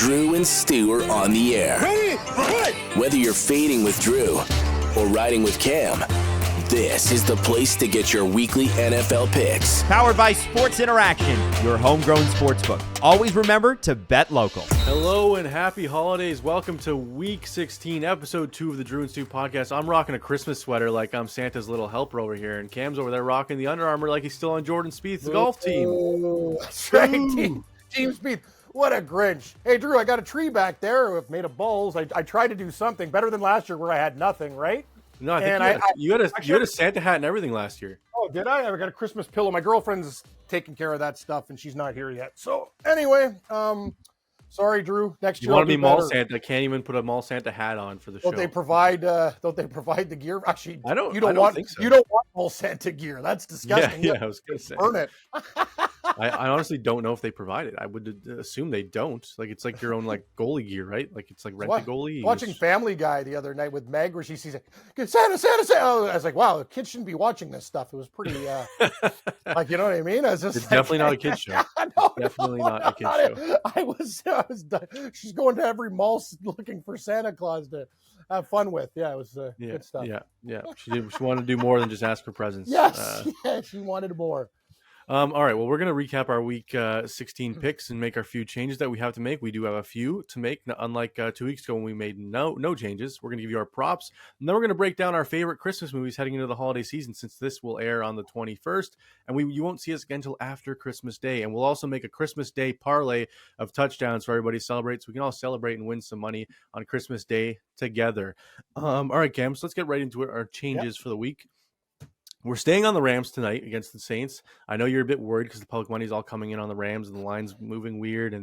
Drew and Stu are on the air. Ready? Right. Whether you're fading with Drew or riding with Cam, this is the place to get your weekly NFL picks. Powered by Sports Interaction, your homegrown sportsbook. Always remember to bet local. Hello and happy holidays. Welcome to Week 16, Episode 2 of the Drew and Stu podcast. I'm rocking a Christmas sweater like I'm Santa's little helper over here, and Cam's over there rocking the Under Armour like he's still on Jordan Spieth's golf team. Oh, that's right, Team Spieth. What a Grinch. Hey, Drew, I got a tree back there made of balls. I tried to do something better than last year where I had nothing, right? No, I think you had a Santa hat and everything last year. Oh, did I? I got a Christmas pillow. My girlfriend's taking care of that stuff, and she's not here yet. So, anyway, sorry, Drew. Next year, you want to be Mall Santa? Can't even put a Mall Santa hat on for the show. Don't they provide the gear? Actually, I don't. You don't want. Think so. You don't want Mall Santa gear. That's disgusting. Yeah, I was gonna say. Burn it. I honestly don't know if they provide it. I would assume they don't. Like it's like your own like goalie gear, right? Like it's like rent a goalie. Watching Family Guy the other night with Meg, where she sees it, Santa. Oh, I was like, wow, kids shouldn't be watching this stuff. It was pretty, like, you know what I mean? I was just it's definitely not a kid show. Definitely not a kid show. I was done. She's going to every mall looking for Santa Claus to have fun with. Yeah, it was good stuff. Yeah. She wanted to do more than just ask for presents. Yes, she wanted more. All right, well, we're going to recap our Week 16 picks and make our few changes that we have to make. We do have a few to make, unlike 2 weeks ago when we made no changes. We're going to give you our props, and then we're going to break down our favorite Christmas movies heading into the holiday season, since this will air on the 21st, and you won't see us again until after Christmas Day. And we'll also make a Christmas Day parlay of touchdowns for everybody to celebrate, so we can all celebrate and win some money on Christmas Day together. All right, Cam, so let's get right into it, our changes for the week. We're staying on the Rams tonight against the Saints. I know you're a bit worried because the public money is all coming in on the Rams and the line's moving weird.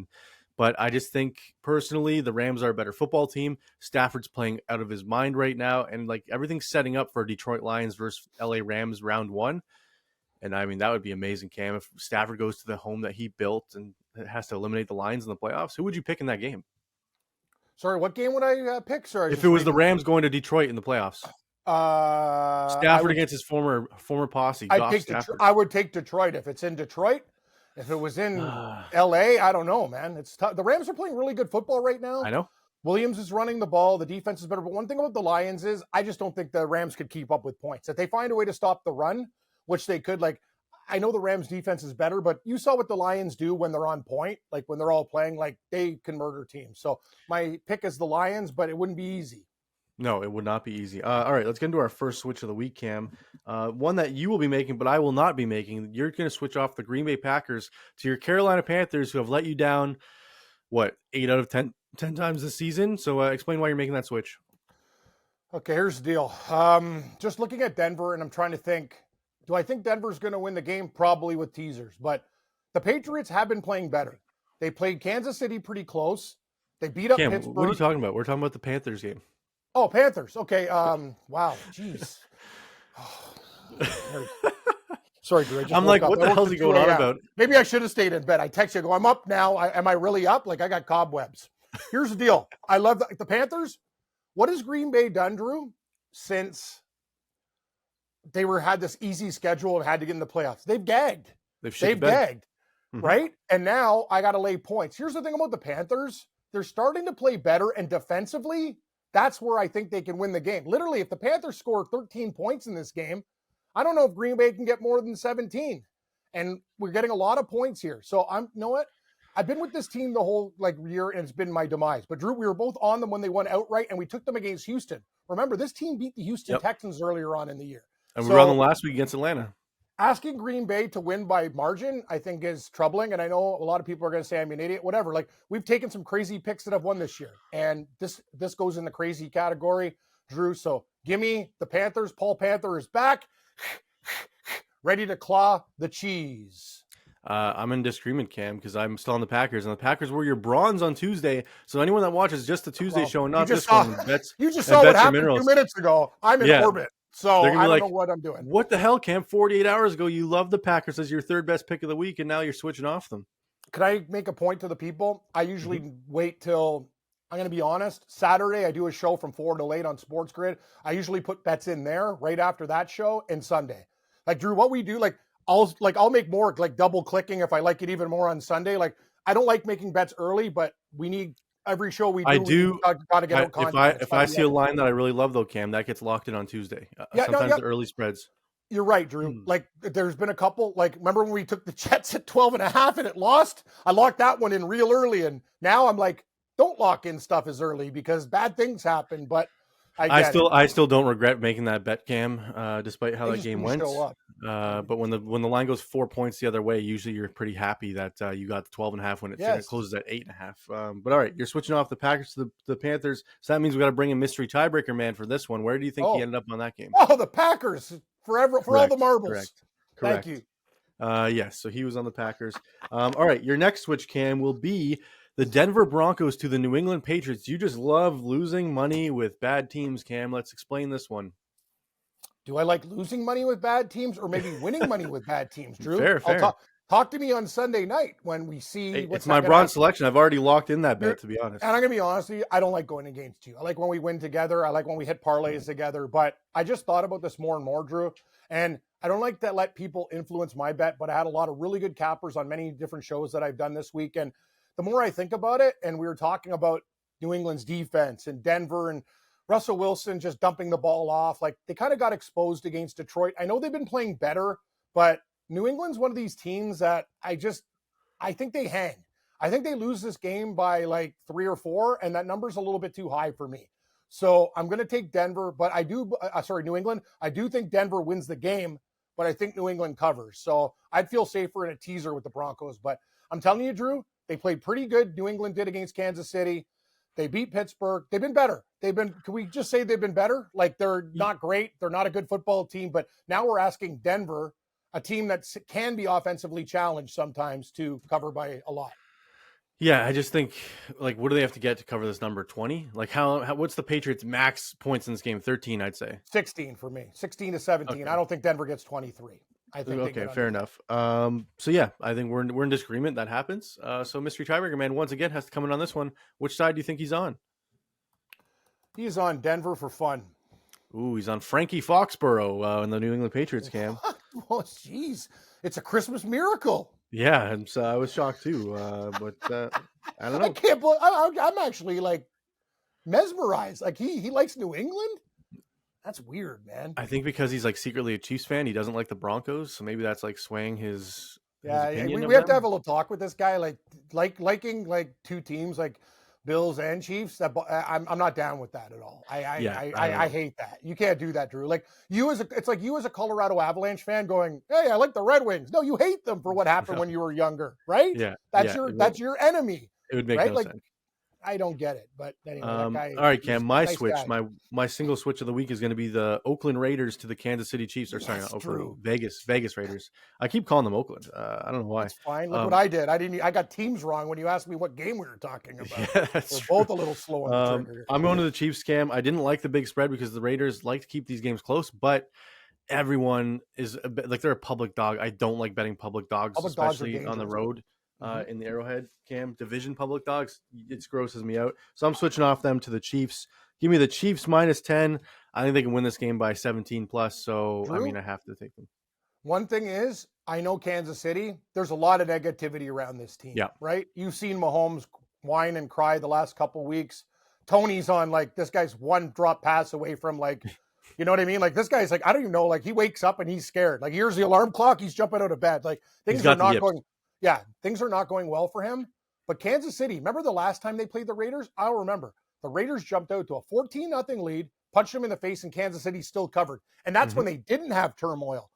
But I just think personally the Rams are a better football team. Stafford's playing out of his mind right now, and like everything's setting up for Detroit Lions versus LA Rams round 1. And I mean that would be amazing, Cam, if Stafford goes to the home that he built and has to eliminate the Lions in the playoffs. Who would you pick in that game? Sorry, what game would I pick? Sorry, if it was the Rams going to Detroit in the playoffs. Stafford against his former posse. I would take Detroit if it's in Detroit. If it was in LA, I don't know, man. It's tough. The Rams are playing really good football right now. I know. Williams is running the ball. The defense is better. But one thing about the Lions is I just don't think the Rams could keep up with points. If they find a way to stop the run, which they could, like, I know the Rams defense is better, but you saw what the Lions do when they're on point, like when they're all playing, like they can murder teams. So my pick is the Lions, but it wouldn't be easy. No, it would not be easy. All right, let's get into our first switch of the week, Cam. One that you will be making, but I will not be making. You're going to switch off the Green Bay Packers to your Carolina Panthers, who have let you down, 8 out of 10 times this season? So explain why you're making that switch. Okay, here's the deal. Just looking at Denver, and I'm trying to think, do I think Denver's going to win the game? Probably with teasers. But the Patriots have been playing better. They played Kansas City pretty close. They beat up Pittsburgh. What are you talking about? We're talking about the Panthers game. Oh, Panthers. Okay. Wow. Jeez. Sorry, Drew. I'm like, what the hell is he going on about? Maybe I should have stayed in bed. I text you. I go, I'm up now. Am I really up? Like, I got cobwebs. Here's the deal. I love the Panthers. What has Green Bay done, Drew, since they had this easy schedule and had to get in the playoffs? They've gagged. They've gagged, right? And now I got to lay points. Here's the thing about the Panthers. They're starting to play better, and defensively, that's where I think they can win the game. Literally, if the Panthers score 13 points in this game, I don't know if Green Bay can get more than 17. And we're getting a lot of points here. So you know what? I've been with this team the whole year, and it's been my demise. But Drew, we were both on them when they won outright, and we took them against Houston. Remember, this team beat the Houston Texans earlier on in the year. And we were on them last week against Atlanta. Asking Green Bay to win by margin, I think, is troubling. And I know a lot of people are going to say I'm an idiot, whatever. Like, we've taken some crazy picks that have won this year. And this goes in the crazy category, Drew. So give me the Panthers. Paul Panther is back, ready to claw the cheese. I'm in disagreement, Cam, because I'm still on the Packers. And the Packers were your bronze on Tuesday. So anyone that watches just the Tuesday show and not this one, you just saw what happened 2 minutes ago. I'm in orbit. So I don't know what I'm doing. What the hell, Cam? 48 hours ago, you loved the Packers as your third best pick of the week, and now you're switching off them. Could I make a point to the people? I usually wait till, I'm going to be honest, Saturday I do a show from 4 to 8 on Sports Grid. I usually put bets in there right after that show, and Sunday. Like, Drew, what we do, I'll make more, double clicking if I like it even more on Sunday. Like, I don't like making bets early, but we need every show we do, I do. got to get out content. If I see a line that I really love though, Cam, that gets locked in on Tuesday. Sometimes the early spreads. You're right, Drew. Like there's been a couple, like remember when we took the Jets at 12.5 and it lost? I locked that one in real early. And now I'm like, don't lock in stuff as early because bad things happen. But I still don't regret making that bet, Cam, despite how that game went. But when the line goes 4 points the other way, usually you're pretty happy that you got the 12.5 when it closes at 8.5. But all right, you're switching off the Packers to the Panthers, so that means we got to bring a mystery tiebreaker man for this one. Where do you think he ended up on that game? Oh, the Packers forever for all the marbles. Correct. Thank you. Yes, so he was on the Packers. All right, your next switch, Cam, will be the Denver Broncos to the New England Patriots. You just love losing money with bad teams, Cam. Let's explain this one. Do I like losing money with bad teams or maybe winning money with bad teams, Drew? Fair. Talk to me on Sunday night when we see what's it's my bronze selection. I've already locked in that bet, to be honest. And I'm going to be honest with you, I don't like going against you. I like when we win together. I like when we hit parlays together. But I just thought about this more and more, Drew. And I don't like to let people influence my bet, but I had a lot of really good cappers on many different shows that I've done this week. And the more I think about it, and we were talking about New England's defense and Denver and Russell Wilson just dumping the ball off, like they kind of got exposed against Detroit. I know they've been playing better, but New England's one of these teams that I think they hang. I think they lose this game by like 3 or 4, and that number's a little bit too high for me. So I'm going to take Denver, but New England. I do think Denver wins the game, but I think New England covers. So I'd feel safer in a teaser with the Broncos. But I'm telling you, Drew, they played pretty good. New England did against Kansas City. They beat Pittsburgh. They've been better. Can we just say they've been better? Like they're not great. They're not a good football team, but now we're asking Denver, a team that can be offensively challenged sometimes, to cover by a lot. Yeah, I just think, like, what do they have to get to cover this number? 20? Like, what's the Patriots' max points in this game? 13, I'd say. 16 for me. 16 to 17. Okay. I don't think Denver gets 23. I think. Okay, fair enough. So yeah, I think we're in disagreement. That happens. So mystery tiebreaker man once again has to come in on this one. Which side do you think he's on? He's on Denver for fun. Ooh, he's on Frankie Foxborough in the New England Patriots, Cam. Oh, jeez. It's a Christmas miracle. Yeah, and so I was shocked too. But I don't know. I can't believe I'm actually like mesmerized. Like he likes New England. That's weird, man. I think because he's like secretly a Chiefs fan, he doesn't like the Broncos, so maybe that's like swaying his. We have to have a little talk with this guy. Liking like two teams like Bills and Chiefs. I'm not down with that at all. I hate that. You can't do that, Drew. Like it's like you as a Colorado Avalanche fan going, "Hey, I like the Red Wings." No, you hate them for what happened when you were younger, right? Yeah, that's your enemy. It would make no sense. I don't get it, but anyway, that guy. All right, Cam. My nice switch, guy. my single switch of the week is going to be the Oakland Raiders to the Kansas City Chiefs. Or sorry, not Oakland, Vegas Raiders. I keep calling them Oakland. I don't know why. That's fine. Look what I did. I got teams wrong when you asked me what game we were talking about. Yeah, that's we're both a little slow on the trigger. I'm going to the Chiefs, Cam. I didn't like the big spread because the Raiders like to keep these games close, but everyone is like they're a public dog. I don't like betting public dogs, especially on the road. In the Arrowhead, Cam, division public dogs, it grosses me out. So I'm switching off them to the Chiefs. Give me the Chiefs -10. I think they can win this game by 17 plus. So, Drew, I mean, I have to take them. One thing is, I know Kansas City, there's a lot of negativity around this team, right? You've seen Mahomes whine and cry the last couple weeks. Tony's on like, this guy's one drop pass away from like, you know what I mean? Like this guy's like, I don't even know, like he wakes up and he's scared. Like here's the alarm clock. He's jumping out of bed. Like things are not going. Yeah, things are not going well for him. But Kansas City, remember the last time they played the Raiders? I'll remember. The Raiders jumped out to a 14-0 lead, punched them in the face, and Kansas City still covered. And that's when they didn't have turmoil.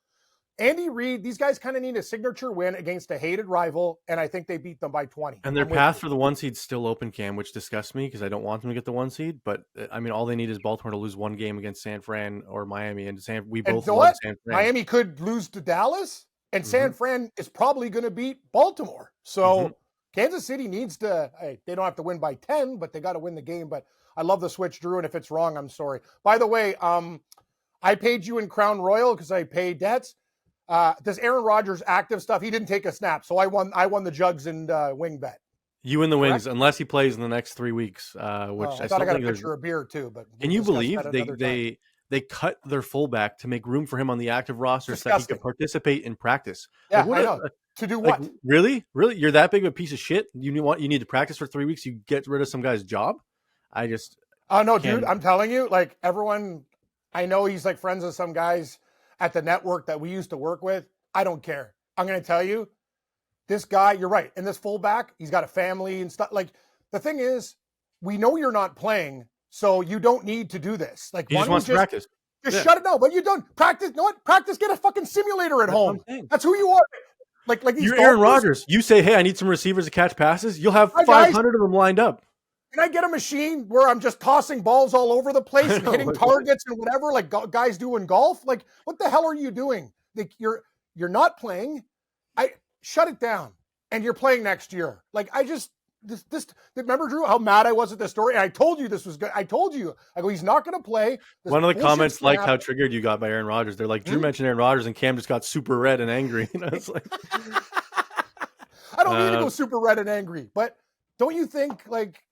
Andy Reid, these guys kind of need a signature win against a hated rival, and I think they beat them by 20. And their path for the 1 seed's still open, Cam, which disgusts me because I don't want them to get the 1 seed. But, I mean, all they need is Baltimore to lose one game against San Fran or Miami. And we both love San Fran. Miami could lose to Dallas. And San Fran is probably going to beat Baltimore. So Kansas City needs to, they don't have to win by 10, but they got to win the game. But I love the switch, Drew. And if it's wrong, I'm sorry. By the way, I paid you in Crown Royal because I pay debts. This Aaron Rodgers active stuff, he didn't take a snap. So I won the jugs and wing bet. You and the wings, unless he plays in the next 3 weeks, which I thought I got a picture of beer too. But can you believe they cut their fullback to make room for him on the active roster so that he could participate in practice. Yeah, I know. To do what? Really? You're that big of a piece of shit? You need to practice for 3 weeks, you get rid of some guy's job? I just no, dude, I'm telling you, like, everyone, I know he's like friends with some guys at the network that we used to work with. I don't care. I'm going to tell you, this guy, you're right. And this fullback, he's got a family and stuff. Like, the thing is, we know you're not playing, so you don't need to do this. Like, he just wants to practice. Just shut it down. But you don't practice. You know what? Practice. Get a fucking simulator at home. That's who you are. Like you're Aaron Rodgers. You say, hey, I need some receivers to catch passes. You'll have 500 of them lined up. Can I get a machine where I'm just tossing balls all over the place and hitting targets and whatever, like guys do in golf? Like, what the hell are you doing? Like, you're not playing. Shut it down. And you're playing next year. Like, remember, Drew, how mad I was at this story? And I told you this was good. I told you. I go, he's not going to play. One of the comments liked how triggered you got by Aaron Rodgers. They're like, Drew mentioned Aaron Rodgers and Cam just got super red and angry. It's like, I don't need to go super red and angry. But don't you think, like,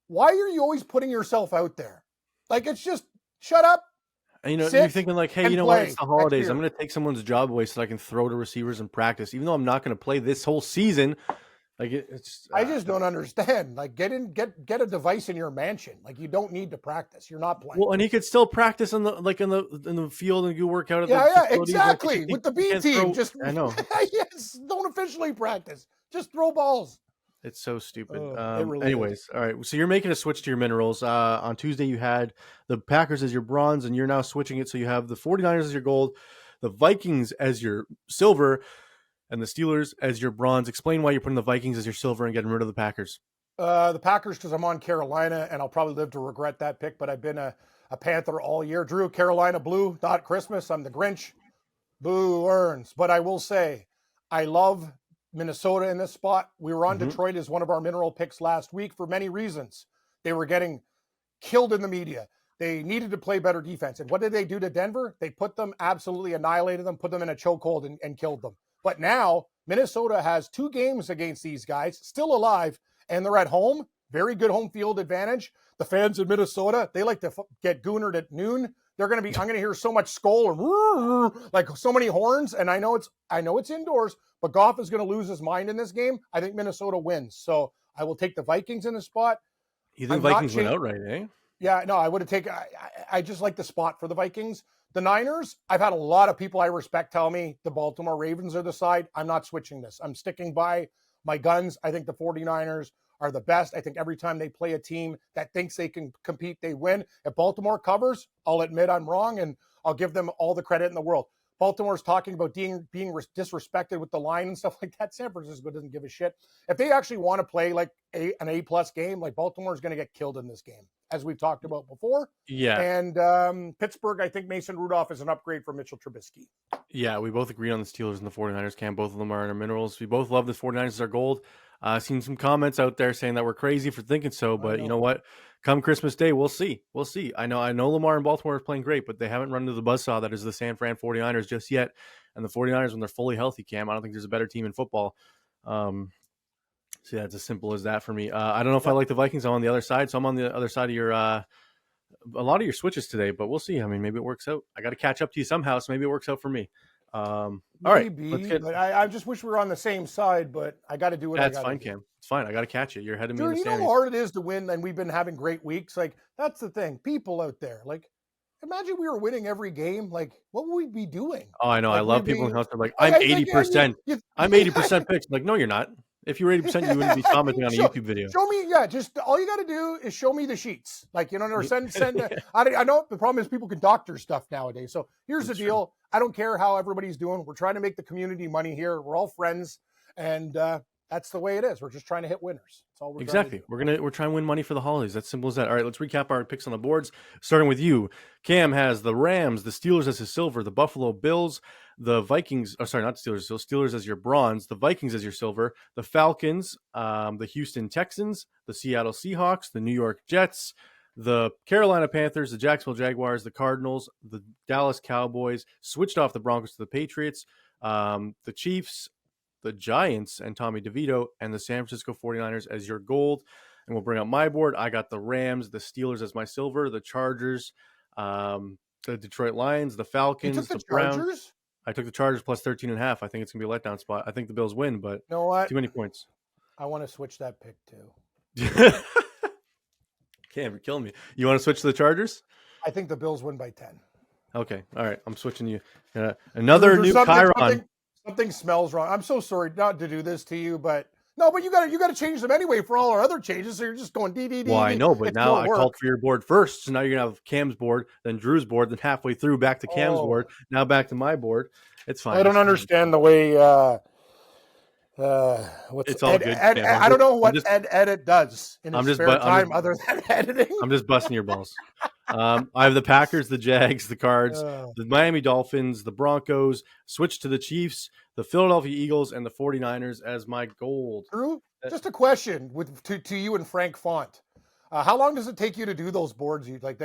why are you always putting yourself out there? Like, it's just shut up. And, you're thinking like, hey, you know what? It's the holidays. I'm going to take someone's job away so I can throw to receivers in practice, even though I'm not going to play this whole season. Like, it's. I just don't understand. Like, get a device in your mansion. Like, you don't need to practice. You're not playing. Well, and he could still practice in the field and go work out at the facility. Exactly. Like, with the B team, I know. Yes, don't officially practice. Just throw balls. It's so stupid. Anyways, all right. So you're making a switch to your minerals. On Tuesday, you had the Packers as your bronze, and you're now switching it. So you have the 49ers as your gold, the Vikings as your silver, and the Steelers as your bronze. Explain why you're putting the Vikings as your silver and getting rid of the Packers. The Packers, because I'm on Carolina, and I'll probably live to regret that pick, but I've been a Panther all year. Drew, Carolina blue, not Christmas. I'm the Grinch. Boo earns. But I will say, I love Minnesota in this spot. We were on Detroit as one of our mineral picks last week for many reasons. They were getting killed in the media. They needed to play better defense. And what did they do to Denver? They absolutely annihilated them, put them in a chokehold and killed them. But now Minnesota has 2 games against these guys, still alive, and they're at home. Very good home field advantage. The fans in Minnesota, they like to get goonered at noon. I'm going to hear so much skull and like so many horns. And I know it's indoors, but Goff is going to lose his mind in this game. I think Minnesota wins. So I will take the Vikings in the spot. You think Vikings win outright, eh? Yeah, no, I would have taken, I just like the spot for the Vikings. The Niners, I've had a lot of people I respect tell me the Baltimore Ravens are the side. I'm not switching this. I'm sticking by my guns. I think the 49ers are the best. I think every time they play a team that thinks they can compete, they win. If Baltimore covers, I'll admit I'm wrong, and I'll give them all the credit in the world. Baltimore's talking about being disrespected with the line and stuff like that. San Francisco doesn't give a shit. If they actually want to play like an A-plus game, like Baltimore's going to get killed in this game, as we've talked about before. Yeah. And Pittsburgh, I think Mason Rudolph is an upgrade for Mitchell Trubisky. Yeah, we both agree on the Steelers and the 49ers, Cam. Both of them are in our minerals. We both love the 49ers as our gold. Seen some comments out there saying that we're crazy for thinking so, but you know what? Come Christmas Day, we'll see. We'll see. I know Lamar in Baltimore is playing great, but they haven't run to the buzzsaw that is the San Fran 49ers just yet. And the 49ers, when they're fully healthy, Cam, I don't think there's a better team in football. So yeah, it's as simple as that for me. I don't know if I like the Vikings. I'm on the other side, so I'm on the other side of your a lot of your switches today, but we'll see. I mean, maybe it works out. I got to catch up to you somehow, so maybe it works out for me. All right, but I just wish we were on the same side, but I got to do what I got to do. That's fine, Cam. It's fine. I got to catch you. You're ahead of me in the standings. You know how hard it is to win, and we've been having great weeks. Like, that's the thing. People out there, like, imagine we were winning every game. Like, what would we be doing? Oh, I know. Like, I love people in the house. They're like, I'm 80%. I'm 80% picks. Like, no, you're not. If you were 80%, you wouldn't be commenting on a YouTube video. Show me, just all you got to do is show me the sheets. Like, or send. I know the problem is people can doctor stuff nowadays. So here's the deal. I don't care how everybody's doing. We're trying to make the community money here. We're all friends, and that's the way it is. We're just trying to hit winners. That's all we're exactly. Trying to do. We're trying to win money for the holidays. That's simple as that. All right, let's recap our picks on the boards. Starting with you, Cam has the Rams, the Steelers as his silver, the Buffalo Bills, the Vikings. Oh, sorry, not Steelers. So Steelers as your bronze, the Vikings as your silver, the Falcons, the Houston Texans, the Seattle Seahawks, the New York Jets, the Carolina Panthers, the Jacksonville Jaguars, the Cardinals, the Dallas Cowboys, switched off the Broncos to the Patriots, the Chiefs, the Giants and Tommy DeVito, and the San Francisco 49ers as your gold. And we'll bring up my board. I got the Rams, the Steelers as my silver, the Chargers, the Detroit Lions, the You Falcons, took the the Browns. Chargers? I took the Chargers plus 13.5. I think it's going to be a letdown spot. I think the Bills win, but You know what? too many points. I want to switch that pick too. Cam, you're killing me. You want to switch to the Chargers? I think the Bills win by 10. Okay. All right. I'm switching you. Another There's new Chiron. Something smells wrong. I'm so sorry not to do this to you, but no, but you got to change them anyway for all our other changes. So you're just going D. Well, I know, but now I called for your board first, so now you're gonna have Cam's board, then Drew's board, then halfway through back to Cam's board, now back to my board. It's fine. I don't understand the way. It's all good. I don't know what Edit does in his spare time other than editing. I'm just busting your balls. I have the Packers, the Jags, the Cards, the Miami Dolphins, the Broncos, switch to the Chiefs, the Philadelphia Eagles, and the 49ers as my gold. Drew, just a question to you and Frank Font. How long does it take you to do those boards? You like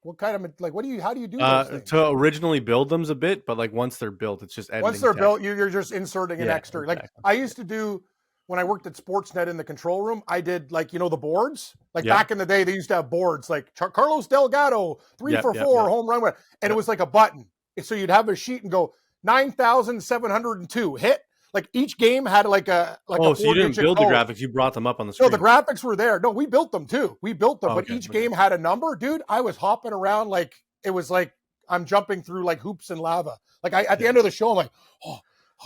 what kind of how do you do those things? To originally build them's a bit, but like once they're built, it's just editing. Once they're built, you're just inserting an extra. Exactly. Like I used to do when I worked at Sportsnet in the control room. I did the boards. Back in the day, they used to have boards like Carlos Delgado 3 for 4 home run, and it was like a button. So you'd have a sheet and go 9,702 hit. Like each game had like a so you didn't build the graphics, you brought them up on the screen. No, the graphics were there. No, we built them too. But each game had a number. Dude, I was hopping around like it was like I'm jumping through like hoops and lava. Like at the end of the show, I'm like,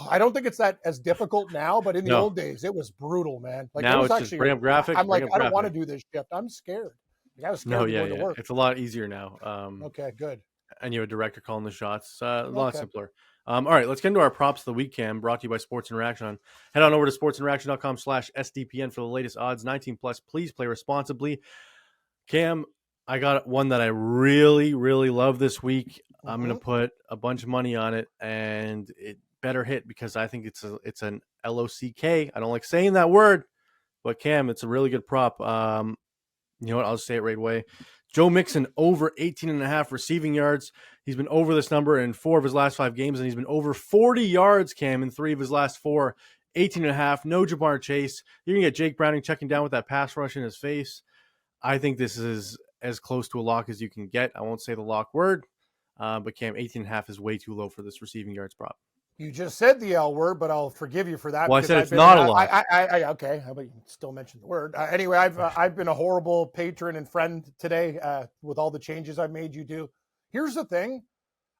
I don't think it's that as difficult now, but in the old days, it was brutal, man. Like now it was it's just bring up graphics. I'm like, I don't want to do this shift. I'm scared. Like, I was scared to work. It's a lot easier now. Okay, good. And you have a director calling the shots. A lot simpler. All right, let's get into our props of the week, Cam, brought to you by Sports Interaction. Head on over to sportsinteraction.com/SDPN for the latest odds. 18 plus, please play responsibly. Cam, I got one that I really, really love this week. I'm going to put a bunch of money on it, and it better hit because I think it's an LOCK. I don't like saying that word, but Cam, it's a really good prop. You know what? I'll just say it right away. Joe Mixon over 18.5 receiving yards. He's been over this number in 4 of his last 5 games, and he's been over 40 yards, Cam, in 3 of his last 4. 18.5, no Jamar Chase. You're going to get Jake Browning checking down with that pass rush in his face. I think this is as close to a lock as you can get. I won't say the lock word, but Cam, 18.5 is way too low for this receiving yards prop. You just said the L word, but I'll forgive you for that. Well, I said it's not a lock. Okay, how about you still mention the word? Anyway, I've been a horrible patron and friend today with all the changes I've made you do. Here's the thing.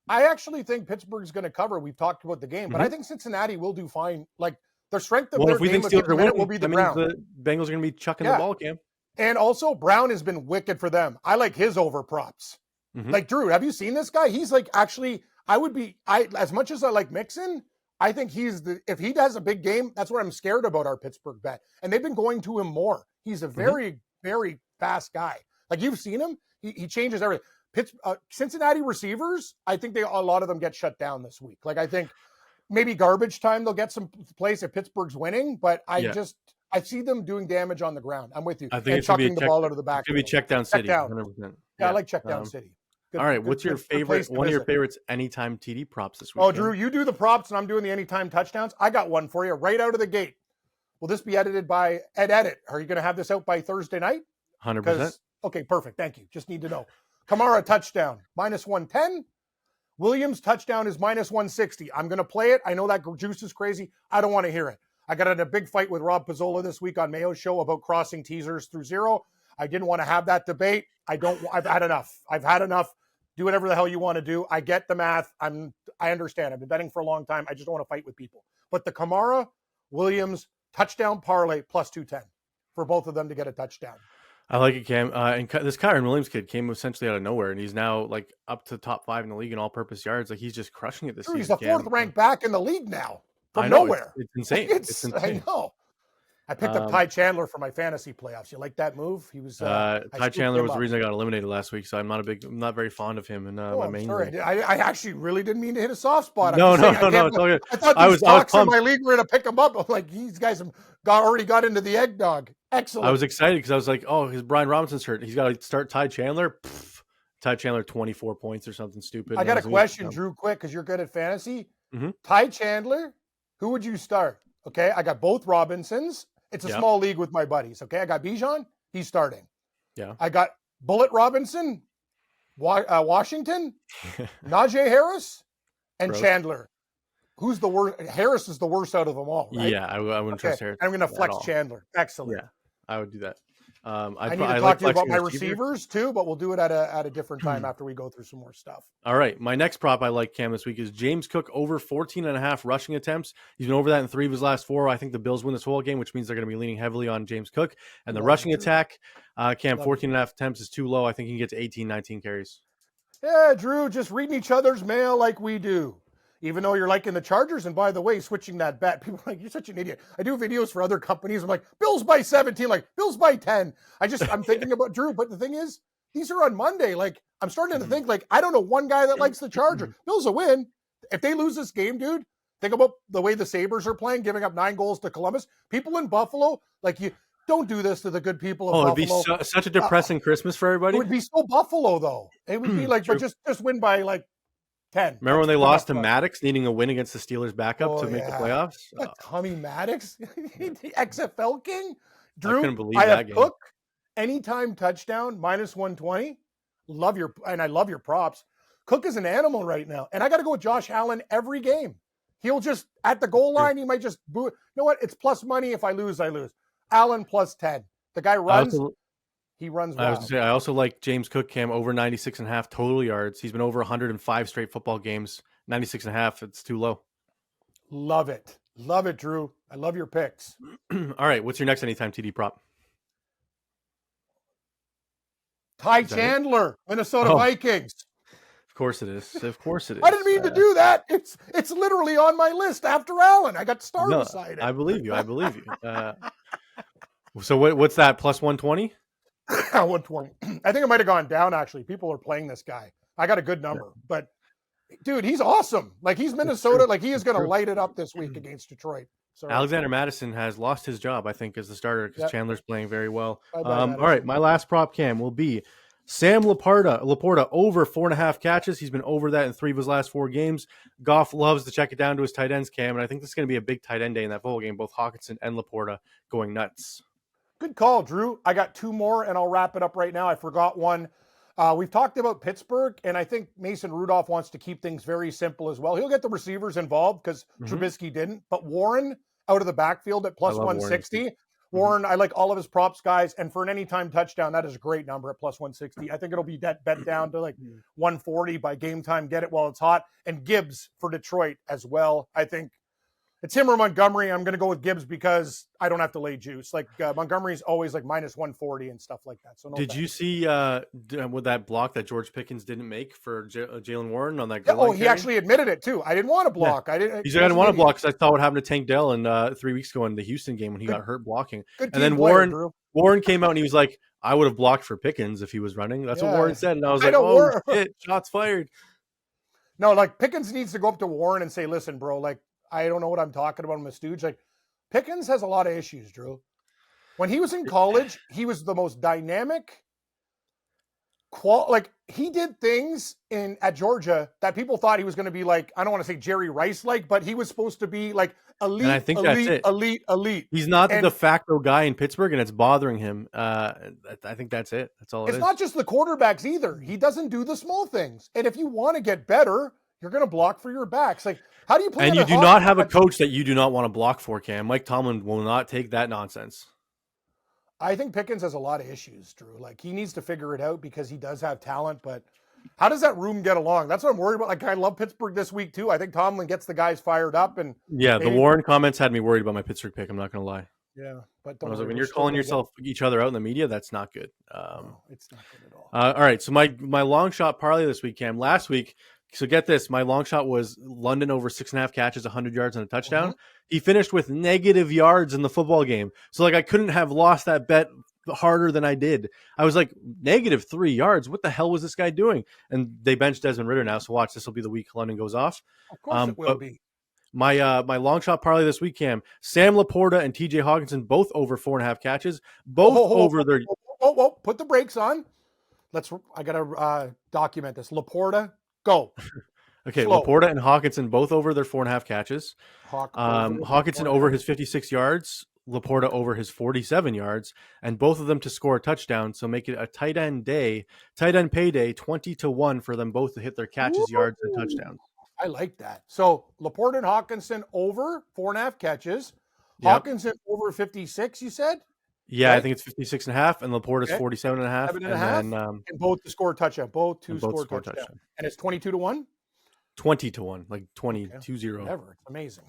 I actually think Pittsburgh's going to cover. We've talked about the game, but I think Cincinnati will do fine. Like the strength of their game at the minute will be the Browns. The Bengals are going to be chucking the ball, Cam. And also, Brown has been wicked for them. I like his over props. Like, Drew, have you seen this guy? He's like actually – as much as I like Mixon, I think if he does a big game, that's what I'm scared about our Pittsburgh bet. And they've been going to him more. He's a very, very fast guy. Like you've seen him. He changes everything. Cincinnati receivers, I think a lot of them get shut down this week. Like I think maybe garbage time they'll get some place if Pittsburgh's winning, but I see them doing damage on the ground. I'm with you. I think it's chucking the ball out of the back. It's going to be check down city. 100%. Yeah, I like check down city. All right, what's your favorite? One of your favorites anytime TD props this week? Oh, Drew, you do the props, and I'm doing the anytime touchdowns. I got one for you right out of the gate. Will this be edited by Ed Edit? Are you going to have this out by Thursday night? 100%. Okay, perfect. Thank you. Just need to know. Kamara touchdown -110. Williams touchdown is -160. I'm going to play it. I know that juice is crazy. I don't want to hear it. I got in a big fight with Rob Pizzola this week on Mayo's show about crossing teasers through 0. I didn't want to have that debate. I've had enough. Do whatever the hell you want to do. I get the math. I understand. I've been betting for a long time. I just don't want to fight with people. But the Kamara, Williams, touchdown parlay +210 for both of them to get a touchdown. I like it, Cam. And this Kyron Williams kid came essentially out of nowhere, and he's now like up to top 5 in the league in all-purpose yards. Like he's just crushing it this season. He's the 4th ranked back in the league now from nowhere. It's insane. It's insane. I know. I picked up Ty Chandler for my fantasy playoffs. You like that move? He was Ty Chandler was the reason I got eliminated last week, so I'm not very fond of him in my main league. I actually really didn't mean to hit a soft spot. No. It's all good. I thought these stocks in my league were going to pick him up. I'm like, these guys have already got into the eggnog. Excellent. I was excited because I was like, oh, his Brian Robinson's hurt. He's got to start Ty Chandler. Ty Chandler 24 points or something stupid. I got a question, Drew, quick, because you're good at fantasy. Ty Chandler, who would you start? Okay, I got both Robinsons. It's a small league with my buddies, okay? I got Bijan. He's starting. Yeah. I got Bullet Robinson. Washington, Najee Harris, and Gross. Chandler. Who's the worst? Harris is the worst out of them all, right? Yeah, I wouldn't trust Harris. I'm going to at flex all. Chandler. Excellent. Yeah, I would do that. I need to talk to you about my receivers too, but we'll do it at a different time after we go through some more stuff. All right. My next prop I like, Cam, this week is James Cook over 14.5 rushing attempts. He's been over that in 3 of his last 4. I think the Bills win this whole game, which means they're going to be leaning heavily on James Cook. And the rushing attack, Cam, 14.5 attempts is too low. I think he can get to 18, 19 carries. Yeah, Drew, just reading each other's mail like we do. Even though you're liking the Chargers, and by the way, switching that bet, people are like, you're such an idiot. I do videos for other companies. I'm like, Bills by 17, like Bills by 10. I'm thinking about Drew, but the thing is, these are on Monday. Like, I'm starting to think, like, I don't know one guy that likes the Chargers. Bills will win. If they lose this game, dude, think about the way the Sabres are playing, giving up 9 goals to Columbus. People in Buffalo, like, you don't do this to the good people of Buffalo. It'd be such a depressing Christmas for everybody. It would be so Buffalo, though. It would be like, but just win by, like, 10. Remember when they lost to Maddox, needing a win against the Steelers backup to make the playoffs? Tommy Maddox, the XFL king. Drew, I couldn't believe that game. Cook, anytime touchdown, minus 120. I love your props. Cook is an animal right now. And I got to go with Josh Allen every game. He'll just, at the goal line, he might just boo. You know what? It's plus money. If I lose, I lose. Allen plus 10. The guy runs. He runs well. I also like James Cook, Cam, over 96.5 total yards. He's been over 105 straight football games. 96.5, it's too low. Love it. Love it, Drew. I love your picks. All right, what's your next anytime TD prop? Ty Chandler, Minnesota Vikings. Of course it is. Of course it is. I didn't mean to do that. It's literally on my list after Allen. I got star beside it. I believe you. So what's that, plus 120? 120. I think it might have gone down, actually. People are playing this guy. I got a good number. Yeah. But, dude, he's awesome. Like, he's Minnesota. Like, he is going to light it up this week against Detroit. So Alexander Madison has lost his job, I think, as the starter because Chandler's playing very well. All right, my last prop, Cam, will be Sam Laporta over 4.5 catches. He's been over that in 3 of his last 4 games. Goff loves to check it down to his tight ends, Cam, and I think this is going to be a big tight end day in that bowl game. Both Hawkinson and Laporta going nuts. Good call, Drew. I got 2 more, and I'll wrap it up right now. I forgot one. We've talked about Pittsburgh, and I think Mason Rudolph wants to keep things very simple as well. He'll get the receivers involved because Trubisky didn't. But Warren out of the backfield at plus 160. Warren, I like all of his props, guys. And for an anytime touchdown, that is a great number at plus 160. I think it'll be bet down to like 140 by game time. Get it while it's hot. And Gibbs for Detroit as well. I think it's him or Montgomery. I'm going to go with Gibbs because I don't have to lay juice. Like Montgomery's always like minus 140 and stuff like that. So did you see with that block that George Pickens didn't make for Jalen Warren on that goal line he actually admitted it too. I didn't want to block. Yeah. I didn't want to block because I saw what happened to Tank Dell in 3 weeks ago in the Houston game when he got hurt blocking. And then Warren came out and he was like, I would have blocked for Pickens if he was running. That's what Warren said. And I was like, oh, shit, shots fired. No, like Pickens needs to go up to Warren and say, listen, bro, like, I don't know what I'm talking about. I'm a stooge. Like, Pickens has a lot of issues, Drew. When he was in college, he was the most dynamic. Like, he did things at Georgia that people thought he was going to be like, I don't want to say Jerry Rice-like, but he was supposed to be like elite, and I think elite. He's not the de facto guy in Pittsburgh, and it's bothering him. I think that's it. That's all it is. It's not just the quarterbacks either. He doesn't do the small things. And if you want to get better, you're going to block for your backs. Like, how do you play? And you do not have a coach that you do not want to block for, Cam. Mike Tomlin will not take that nonsense. I think Pickens has a lot of issues, Drew. Like, he needs to figure it out because he does have talent, but how does that room get along? That's what I'm worried about. Like, I love Pittsburgh this week too. I think Tomlin gets the guys fired up. And the Warren comments had me worried about my Pittsburgh pick. I'm not going to lie. Yeah, but I was like, when you're calling each other out in the media, that's not good. No, it's not good at all. All right, so my long shot parlay this week, Cam. Last week, so get this, my long shot was London over 6.5 catches, 100 yards and a touchdown. He finished with negative yards in the football game. So, like, I couldn't have lost that bet harder than I did. I was like, negative 3 yards. What the hell was this guy doing? And they benched Desmond Ridder now. So watch, this will be the week London goes off. Of course it will be. My long shot parlay this week, Cam, Sam Laporta and TJ Hawkinson, both over 4.5 catches, both over their. Put the brakes on. I got to document this. Laporta, go. Okay, slow. Laporta and Hawkinson both over their 4.5 catches. Hawkinson over his 56 yards. Laporta over his 47 yards, and both of them to score a touchdown. So make it a tight end payday, 20-1 for them both to hit their catches, yards, and touchdowns. I like that. So Laporta and Hawkinson over 4.5 catches. Yep. Hawkinson over 56, you said? Yeah, right? I think it's 56.5, and Laporta's 47.5. And both to score a touchdown. Both to score a touchdown. And it's 22-1? 20-1, like 20-0. Whatever. It's amazing.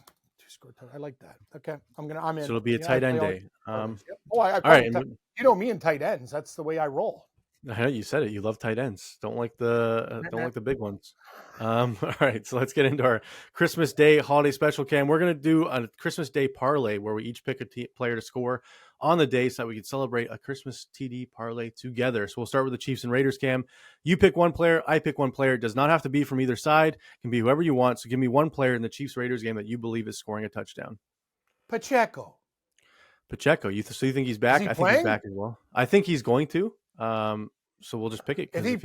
I like that. Okay, I'm in. So it'll be a tight end day. All right. You know me and tight ends. That's the way I roll. I know you said it. You love tight ends. Don't like the big ones. All right, so let's get into our Christmas Day holiday special, Cam. We're gonna do a Christmas Day parlay where we each pick a player to score on the day so that we can celebrate a Christmas TD parlay together. So we'll start with the Chiefs and Raiders, Cam. You pick one player, I pick one player. It does not have to be from either side. It can be whoever you want. So give me one player in the Chiefs Raiders game that you believe is scoring a touchdown. Pacheco. So you think he's back? I think he's back as well. I think he's going to. So we'll just pick it. If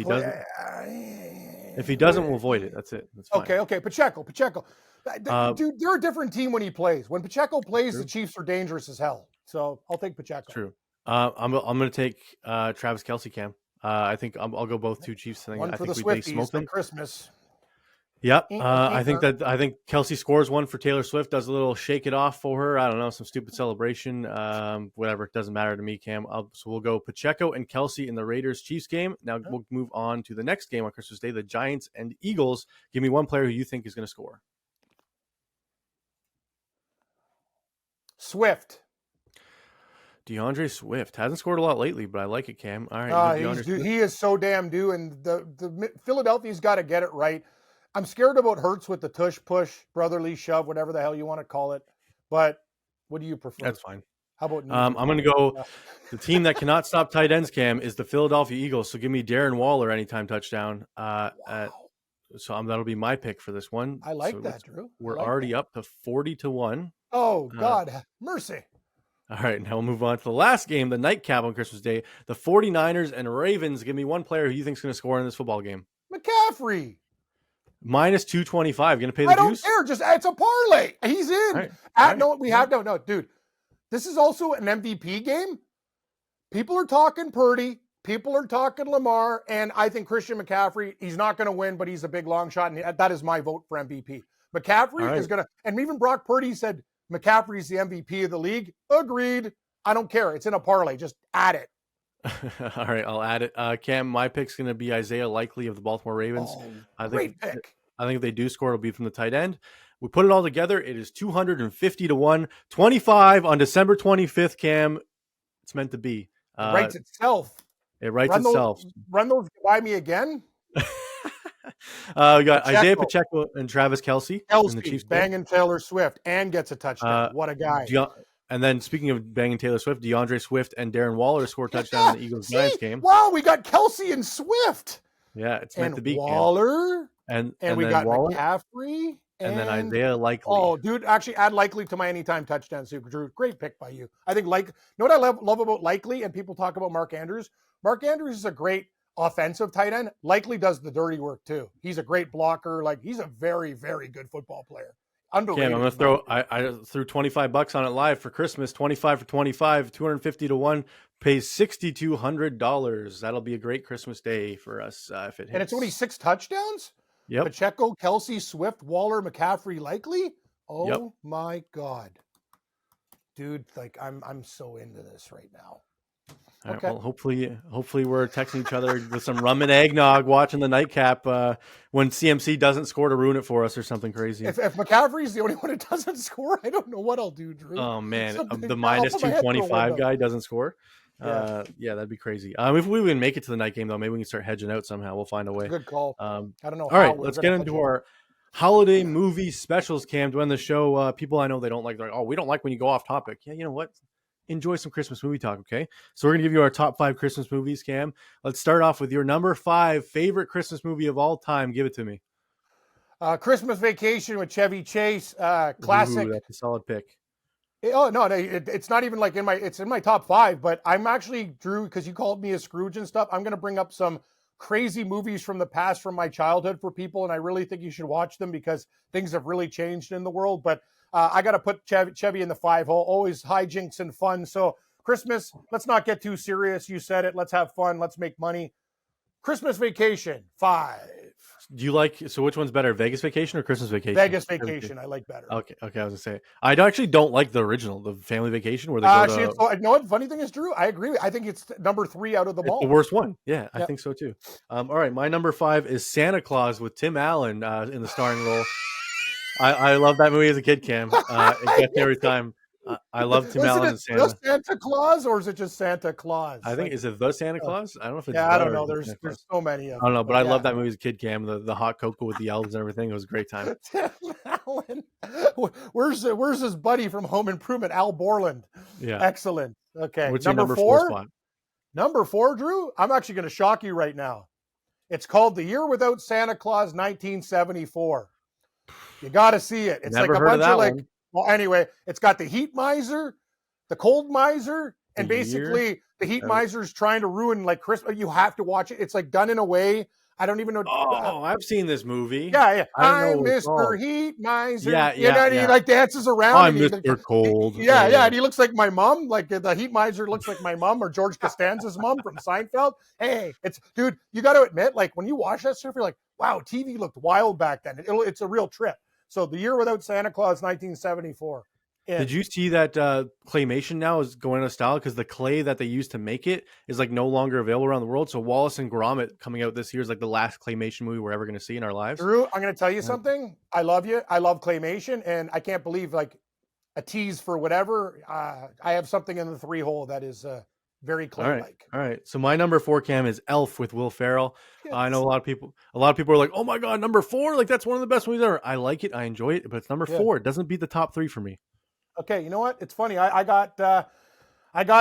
he doesn't, we'll void it. That's it. That's fine. Okay. Pacheco. Dude, they're a different team when he plays. When Pacheco plays, the Chiefs are dangerous as hell. So I'll take Pacheco. True. I'm going to take Travis Kelce, Cam. I think I'll go both two Chiefs. I think they smoke them. Christmas. Yep. I think Kelce scores one for Taylor Swift, does a little shake it off for her. I don't know, some stupid celebration. Whatever. It doesn't matter to me, Cam. So we'll go Pacheco and Kelce in the Raiders-Chiefs game. Now we'll move on to the next game on Christmas Day, the Giants and Eagles. Give me one player who you think is going to score. Swift. DeAndre Swift hasn't scored a lot lately, but I like it, Cam. All right. He is so damn due, and the Philadelphia's got to get it right. I'm scared about Hurts with the tush push, brotherly shove, whatever the hell you want to call it. But what do you prefer? That's fine. How about I'm going to go the team that cannot stop tight ends, Cam, is the Philadelphia Eagles. So give me Darren Waller anytime touchdown. That'll be my pick for this one. I like that, Drew. We're already up to 40-1. Oh, God, mercy. All right, now we'll move on to the last game, the nightcap on Christmas Day. The 49ers and Ravens. Give me one player who you think is going to score in this football game. McCaffrey. Minus 225. Going to pay the juice? I don't care. It's a parlay. He's in. No, dude. This is also an MVP game. People are talking Purdy. People are talking Lamar. And I think Christian McCaffrey, he's not going to win, but he's a big long shot. And that is my vote for MVP. McCaffrey is going to, and even Brock Purdy said McCaffrey's the MVP of the league. Agreed. I don't care. It's in a parlay. Just add it. All right, I'll add it. Cam, my pick's going to be Isaiah Likely of the Baltimore Ravens. Great pick. I think if they do score, it'll be from the tight end. We put it all together. It is 250-1, 25 on December 25th, Cam. It's meant to be. It writes itself. It writes itself. Run those by me again. We got Isaiah Pacheco and Travis Kelce. In the Chiefs banging Taylor Swift and gets a touchdown. What a guy. And then speaking of banging Taylor Swift, DeAndre Swift and Darren Waller score touchdown in the Eagles-Giants game. Wow, we got Kelce and Swift. Yeah, it's meant to be. Waller. And we got Waller, McCaffrey. And then Isaiah Likely. Oh, dude, actually add Likely to my anytime touchdown, Super Drew. Great pick by you. I think, you know what I love about Likely, and people talk about Mark Andrews? Mark Andrews is a great offensive tight end. Likely does the dirty work, too. He's a great blocker. He's a very, very good football player. Underrated. Cam, I'm going to I threw $25 on it live for Christmas. 25 for 25, 250-1, pays $6,200. That'll be a great Christmas day for us if it hits. And it's only 6 touchdowns? Yep. Pacheco, Kelce, Swift, Waller, McCaffrey, Likely? Oh, my God. Dude, I'm so into this right now. All right, well, hopefully we're texting each other with some rum and eggnog watching the nightcap when CMC doesn't score to ruin it for us or something crazy. If McCaffrey's the only one that doesn't score, I don't know what I'll do, Drew. Oh, man. The minus 225 guy doesn't score? Yeah, that'd be crazy. If we can make it to the night game, though, maybe we can start hedging out somehow. We'll find a way. Good call. I don't know. All right, let's get into our holiday movie specials, Cam. To end the show, people I know they don't like, they're like, oh, we don't like when you go off topic. Yeah, you know what? Enjoy some Christmas movie talk, okay? So we're going to give you our top 5 Christmas movies, Cam. Let's start off with your number 5 favorite Christmas movie of all time. Give it to me. Christmas Vacation with Chevy Chase. Classic. Ooh, that's a solid pick. It's not even it's in my top 5, but I'm actually, Drew, because you called me a Scrooge and stuff, I'm going to bring up some crazy movies from the past from my childhood for people, and I really think you should watch them because things have really changed in the world. But I got to put Chevy in the 5 hole. Always hijinks and fun. So Christmas, let's not get too serious. You said it. Let's have fun. Let's make money. Christmas Vacation, 5. Do you like, so which one's better, Vegas Vacation or Christmas Vacation? Vegas Vacation, I like better. Okay, I was gonna say I actually don't like the original, the Family Vacation, where they go to. You know what? Funny thing is, Drew, I agree. I think it's number 3 out of them all. The worst one. Yeah, I think so too. All right, my number 5 is Santa Claus with Tim Allen in the starring role. I love that movie as a kid, Cam. It gets me every time. I love Tim Allen and Santa. Is it Santa Claus or is it just Santa Claus? I think, is it the Santa Claus? I don't know if it's I don't know. There's so many of them. I don't know, but I love that movie as a kid, Cam. The hot cocoa with the elves and everything. It was a great time. Tim Allen. Where's his buddy from Home Improvement, Al Borland? Yeah. Excellent. Okay. What's your number 4 spot? Number 4, Drew, I'm actually going to shock you right now. It's called The Year Without Santa Claus, 1974. You got to see it. It's Never like a heard bunch of of one. Well, anyway, it's got the heat miser, the cold miser, and basically the heat miser is trying to ruin like Christmas. You have to watch it. It's like done in a way. I don't even know. Oh, I've seen this movie. Yeah. I'm Mr. Heat Miser. Yeah. He like dances around. I'm Mr. Cold. Yeah. And he looks like my mom. Like the Heat Miser looks like my mom or George Costanza's mom from Seinfeld. Hey, dude, you got to admit, like when you watch that stuff, you're like, wow, TV looked wild back then. It's a real trip. So The Year Without Santa Claus, 1974. Did you see that claymation now is going out of style because the clay that they used to make it is like no longer available around the world? So Wallace and Gromit coming out this year is like the last claymation movie we're ever going to see in our lives. Drew, I'm going to tell you something. I love you. I love claymation, and I can't believe like a tease for whatever. I have something in the 3 hole that is very clay-like. All right. So my number 4, Cam, is Elf with Will Ferrell. Yes. I know a lot of people are like, oh my God, number 4, like that's one of the best movies ever. I like it. I enjoy it, but it's number 4. It doesn't beat the top 3 for me. Okay, you know what? It's funny. I got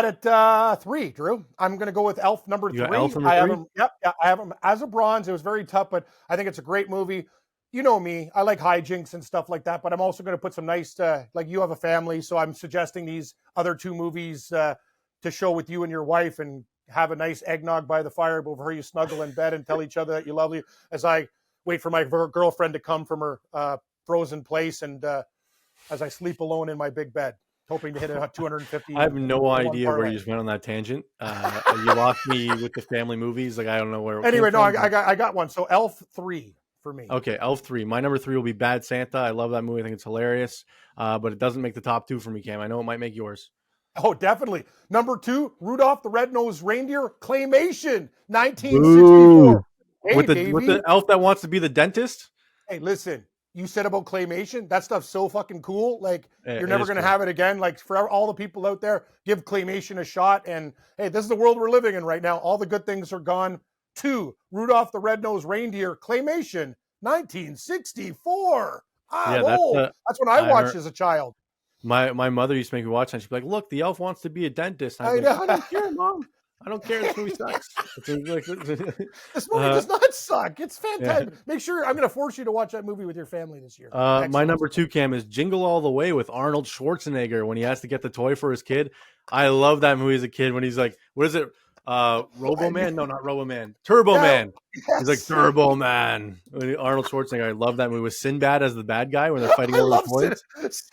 it 3, Drew. I'm going to go with Elf number 3. You got Elf number 3? I have him. Yep, I have him as a bronze. It was very tough, but I think it's a great movie. You know me. I like hijinks and stuff like that, but I'm also going to put some nice, like you have a family, so I'm suggesting these other 2 movies to show with you and your wife and have a nice eggnog by the fire before you snuggle in bed and tell each other that you love you as I wait for my girlfriend to come from her frozen place and as I sleep alone in my big bed, hoping to hit a 250. I have no idea where you just went on that tangent. You lost me with the family movies. Like, I don't know where. Anyway, no, I got one. So Elf 3 for me. Okay, Elf 3. My number 3 will be Bad Santa. I love that movie. I think it's hilarious, but it doesn't make the top 2 for me, Cam. I know it might make yours. Oh, definitely. Number 2, Rudolph the Red-Nosed Reindeer, claymation, 1964. Hey, with the elf that wants to be the dentist. Hey, listen. You said about claymation, that stuff's so fucking cool. Like, you're never going to cool. have it again. Like, for all the people out there, give claymation a shot. And hey, this is the world we're living in right now. All the good things are gone. 2, Rudolph the Red-Nosed Reindeer, claymation, 1964. That's what I watched as a child. My mother used to make me watch that. She'd be like, "Look, the elf wants to be a dentist." I know. I don't care, Mom. I don't care. This movie sucks. This movie does not suck. It's fantastic. Yeah. Make sure I'm going to force you to watch that movie with your family this year. My number 2, Cam, is Jingle All the Way with Arnold Schwarzenegger when he has to get the toy for his kid. I love that movie as a kid when he's like, what is it? Robo Man? No, not Robo Man. Turbo Man. Yes. He's like Turbo Man. Arnold Schwarzenegger. I love that movie with Sinbad as the bad guy when they're fighting over the toys.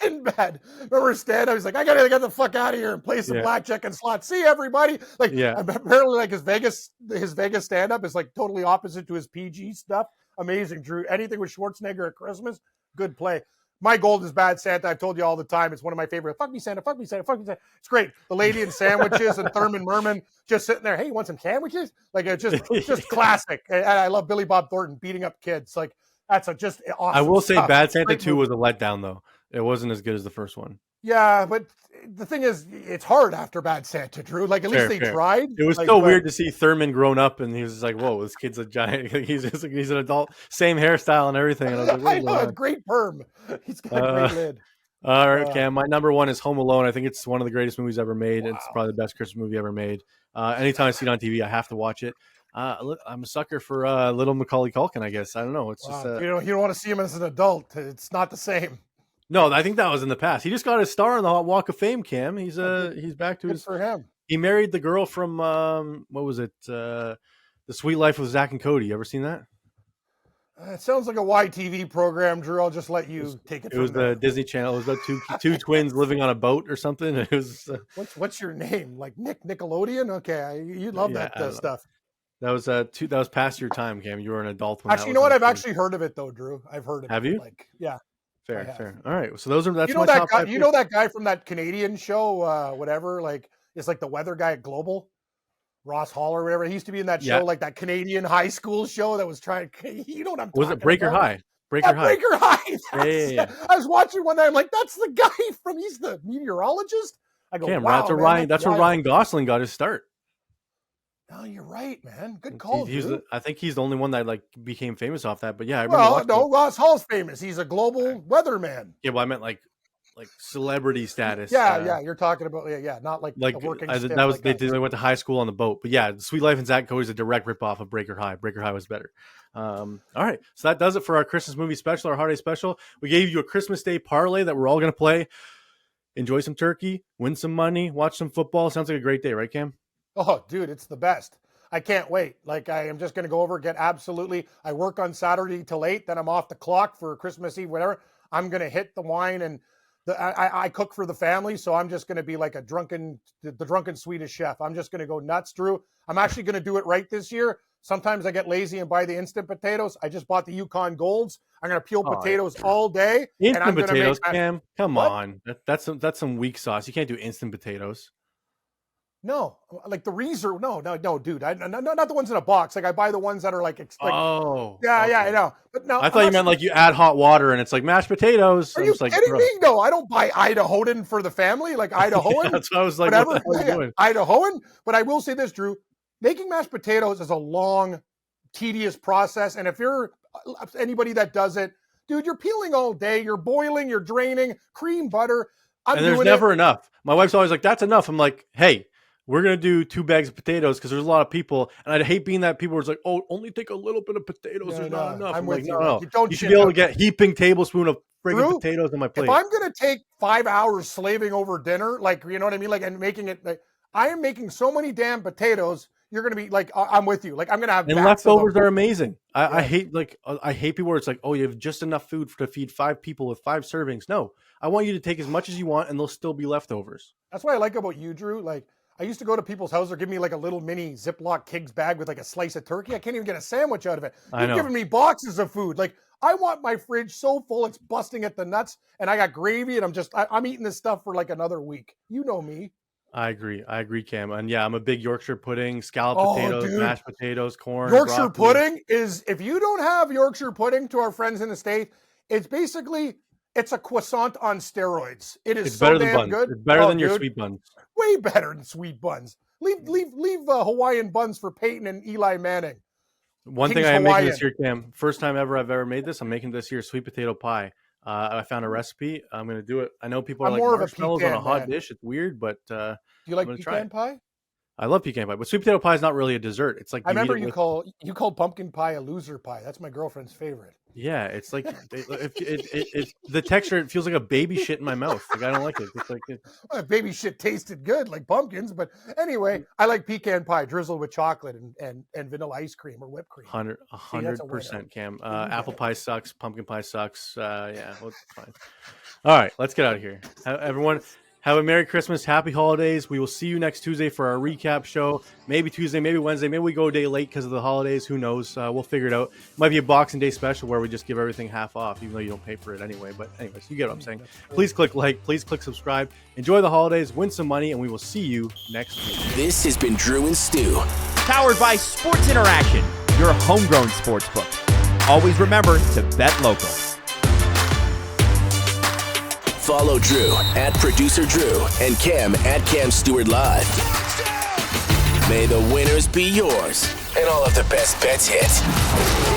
Sinbad. Remember Stan? I was like, I gotta get the fuck out of here and play some blackjack and slots. See everybody. Like, apparently, like his Vegas stand-up is like totally opposite to his PG stuff. Amazing, Drew. Anything with Schwarzenegger at Christmas, good play. My gold is Bad Santa. I've told you all the time. It's one of my favorite. Fuck me, Santa. Fuck me, Santa. Fuck me, Santa. It's great. The lady in sandwiches and Thurman Merman just sitting there. Hey, you want some sandwiches? Like, it's just classic. And I love Billy Bob Thornton beating up kids. Like, that's just awesome. I will say stuff. Bad Santa 2 was a letdown, though. It wasn't as good as the first one. Yeah, but the thing is, it's hard after Bad Santa, Drew. Like, at least they tried. It was so weird to see Thurman grown up, and he was just like, "Whoa, this kid's a giant. He's an adult, same hairstyle and everything." And I was like, I know, great perm. He's got a great lid. All right, Cam. My number 1 is Home Alone. I think it's one of the greatest movies ever made. Wow. It's probably the best Christmas movie ever made. Anytime I see it on TV, I have to watch it. I'm a sucker for little Macaulay Culkin. I guess I don't know. It's just you don't want to see him as an adult. It's not the same. No, I think that was in the past. He just got his star on the Hot Walk of Fame, Cam. He's back to his. For him. He married the girl from what was it? The Sweet Life of Zach and Cody. You ever seen that? It sounds like a YTV program, Drew. I'll just let you take it. It was the Disney Channel. It was about two twins living on a boat or something. It was. What's your name? Like Nickelodeon? Okay, you love that stuff. That was past your time, Cam. You were an adult. When actually, you know what? I've actually heard of it though, Drew. I've heard of it. Have you? Like, yeah. Fair. All right. So that's you know my that top guy. 5 You know that guy from that Canadian show, whatever. Like, it's like the weather guy at Global. Ross Hall or whatever. He used to be in that show, like that Canadian high school show that was trying. You know what I'm talking about? Was it Breaker High? Breaker High. Yeah. I was watching one night. I'm like, that's the guy he's the meteorologist. I go, Cam, wow, that's where Ryan Gosling got his start. No, you're right, man. Good call. I think he's the only one that like became famous off that. But yeah, I remember. Ross Hall's famous. He's a global weatherman. Yeah, well, I meant like celebrity status. Yeah. You're talking about not like working. That was they went to high school on the boat. But yeah, Sweet Life and Zach Cody is a direct ripoff of Breaker High. Breaker High was better. All right, so that does it for our Christmas movie special, our holiday special. We gave you a Christmas Day parlay that we're all going to play. Enjoy some turkey, win some money, watch some football. Sounds like a great day, right, Cam? Oh, dude, it's the best. I can't wait. Like, I am just going to go over, I work on Saturday till 8, then I'm off the clock for Christmas Eve, whatever. I'm going to hit the wine, and I cook for the family, so I'm just going to be like the drunken Swedish chef. I'm just going to go nuts, Drew. I'm actually going to do it right this year. Sometimes I get lazy and buy the instant potatoes. I just bought the Yukon Golds. I'm going to peel potatoes all day. Instant potatoes, Cam? Come on. That's some weak sauce. You can't do instant potatoes. No, like the reserve. No, dude. Not the ones in a box. Like I buy the ones that are like oh, yeah, okay. Yeah, I know. But no, I thought you meant like you add hot water and it's like mashed potatoes. Are you kidding me? No, I don't buy Idahoan for the family. Like Idahoan. Yeah, that's what I was like. Whatever. What the hell are you doing? Idahoan. But I will say this, Drew. Making mashed potatoes is a long, tedious process, and if you're anybody that does it, dude, you're peeling all day. You're boiling. You're draining. Cream, butter. And there's never enough. My wife's always like, "That's enough." I'm like, "Hey, we're going to do 2 bags of potatoes because there's a lot of people." And I'd hate being that people were like, "Oh, only take a little bit of potatoes. There's not enough." I'm with like, you. No. You should be able to get heaping tablespoon of friggin' potatoes on my plate. If I'm going to take 5 hours slaving over dinner, like, you know what I mean? Like, and making it, like, I am making so many damn potatoes. You're going to be like, I'm with you. Like, I'm going to have. And leftovers are amazing. I hate people where it's like, oh, you have just enough food to feed 5 people with 5 servings. No, I want you to take as much as you want and there'll still be leftovers. That's what I like about you, Drew. Like, I used to go to people's house or give me like a little mini Ziploc Kig's bag with like a slice of turkey. I can't even get a sandwich out of it. You're giving me boxes of food. Like, I want my fridge so full it's busting at the nuts, and I got gravy, and I'm eating this stuff for like another week. You know me. I agree, Cam. And yeah, I'm a big Yorkshire pudding, scalloped potatoes, mashed potatoes, corn. Yorkshire pudding is, if you don't have Yorkshire pudding, to our friends in the States, it's basically, it's a croissant on steroids. It's so better damn than buns. good. It's better than your sweet buns. Way better than sweet buns. Leave Hawaiian buns for Peyton and Eli Manning. One thing I am making this year, Cam, first time I've ever made this, I'm making this year sweet potato pie. I found a recipe. I'm going to do it. I know people are like marshmallows on a hot dish. It's weird, but do you like pecan pie? I love pecan pie, but sweet potato pie is not really a dessert. It's like I remember you called pumpkin pie a loser pie. That's my girlfriend's favorite. Yeah, it's like it's the texture. It feels like a baby shit in my mouth. Like I don't like it. It's like baby shit tasted good like pumpkins, but anyway, I like pecan pie drizzled with chocolate and vanilla ice cream or whipped cream. 100%, Cam. Apple pie sucks. Pumpkin pie sucks. Yeah, well, it's fine. All right, let's get out of here. Everyone, have a Merry Christmas, Happy Holidays. We will see you next Tuesday for our recap show. Maybe Tuesday, maybe Wednesday. Maybe we go a day late because of the holidays. Who knows? We'll figure it out. Might be a Boxing Day special where we just give everything half off, even though you don't pay for it anyway. But anyways, you get what I'm saying. Please click like. Please click subscribe. Enjoy the holidays. Win some money, and we will see you next week. This has been Drew and Stu. Powered by Sports Interaction, your homegrown sportsbook. Always remember to bet local. Follow Drew at Producer Drew and Cam at Cam Stewart Live. May the winners be yours and all of the best bets hit.